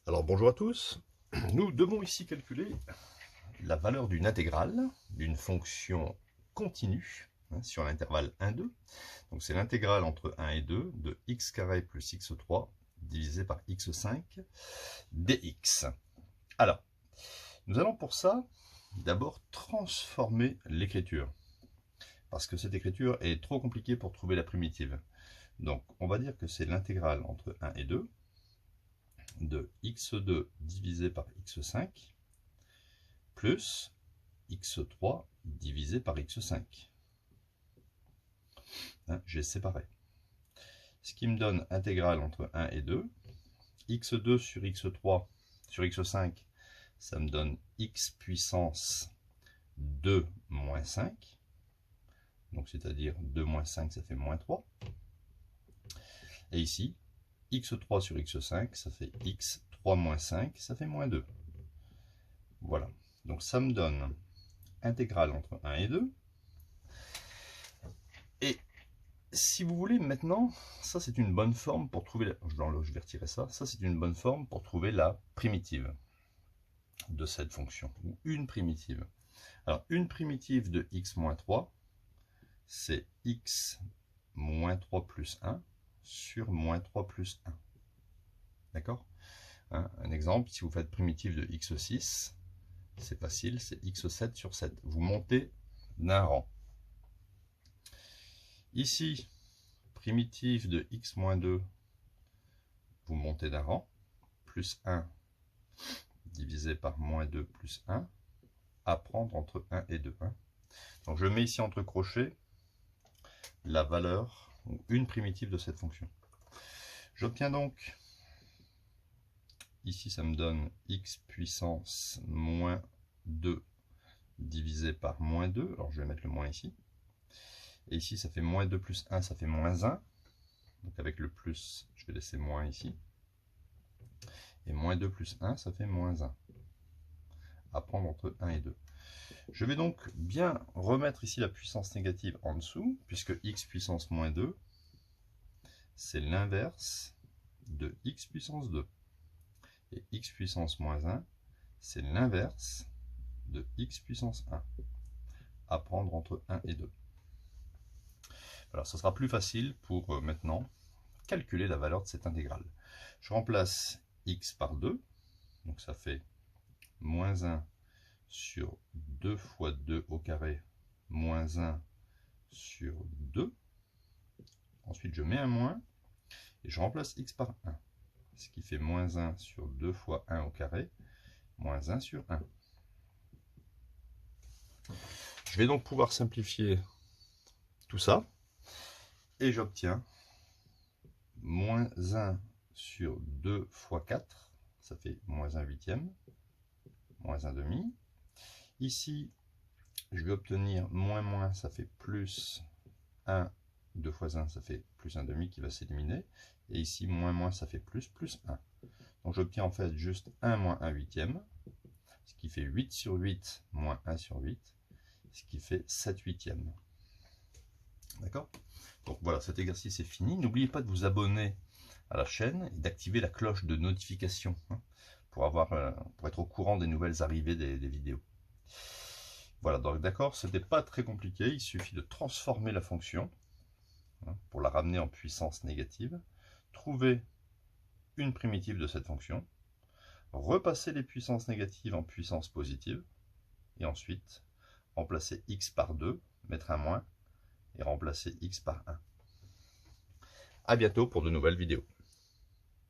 Alors bonjour à tous, nous devons ici calculer la valeur d'une intégrale d'une fonction continue sur l'intervalle 1, 2. Donc c'est l'intégrale entre 1 et 2 de x carré plus x3 divisé par x5 dx. Alors, nous allons pour ça d'abord transformer l'écriture, parce que cette écriture est trop compliquée pour trouver la primitive. Donc on va dire que c'est l'intégrale entre 1 et 2 de x2 divisé par x5 plus x3 divisé par x5. J'ai séparé. Ce qui me donne intégrale entre 1 et 2. x2 sur x3 sur x5, ça me donne x puissance 2 moins 5. Donc c'est-à-dire 2 moins 5, ça fait moins 3. Et ici, x3 sur x5, ça fait x3 moins 5, ça fait moins 2. Voilà. Donc ça me donne intégrale entre 1 et 2. Et si vous voulez maintenant, ça c'est une bonne forme pour trouver, je vais retirer ça, ça c'est une bonne forme pour trouver la primitive de cette fonction, ou une primitive. Alors une primitive de x moins 3, c'est x moins 3 plus 1 sur moins 3 plus 1. D'accord? Un exemple, si vous faites primitive de x6, c'est facile, c'est x7 sur 7. Vous montez d'un rang. Ici, primitive de x moins 2, vous montez d'un rang, plus 1 divisé par moins 2 plus 1, à prendre entre 1 et 2. Donc je mets ici entre crochets la valeur, ou une primitive de cette fonction. J'obtiens donc, ici ça me donne x puissance moins 2 divisé par moins 2, alors je vais mettre le moins ici. Et ici, ça fait moins 2 plus 1, ça fait moins 1. Donc avec le plus, je vais laisser moins ici. Et moins 2 plus 1, ça fait moins 1. À prendre entre 1 et 2. Je vais donc bien remettre ici la puissance négative en dessous, puisque x puissance moins 2, c'est l'inverse de x puissance 2. Et x puissance moins 1, c'est l'inverse de x puissance 1. À prendre entre 1 et 2. Alors, ce sera plus facile pour maintenant calculer la valeur de cette intégrale. Je remplace x par 2, donc ça fait moins 1 sur 2 fois 2 au carré, moins 1 sur 2. Ensuite, je mets un moins, et je remplace x par 1, ce qui fait moins 1 sur 2 fois 1 au carré, moins 1 sur 1. Je vais donc pouvoir simplifier tout ça, et j'obtiens moins 1 sur 2 fois 4, ça fait moins 1 huitième, moins 1 demi. Ici, je vais obtenir moins, ça fait plus 1, 2 fois 1, ça fait plus 1 demi qui va s'éliminer. Et ici, moins, ça fait plus 1. Donc j'obtiens en fait juste 1 moins 1 huitième, ce qui fait 8 sur 8 moins 1 sur 8, ce qui fait 7 huitièmes. D'accord? Donc voilà, cet exercice est fini. N'oubliez pas de vous abonner à la chaîne et d'activer la cloche de notification pour être au courant des nouvelles arrivées des vidéos. Voilà, donc d'accord, ce n'était pas très compliqué. Il suffit de transformer la fonction pour la ramener en puissance négative, trouver une primitive de cette fonction, repasser les puissances négatives en puissance positive, et ensuite remplacer x par 2, mettre un moins, et remplacer x par 1. A bientôt pour de nouvelles vidéos.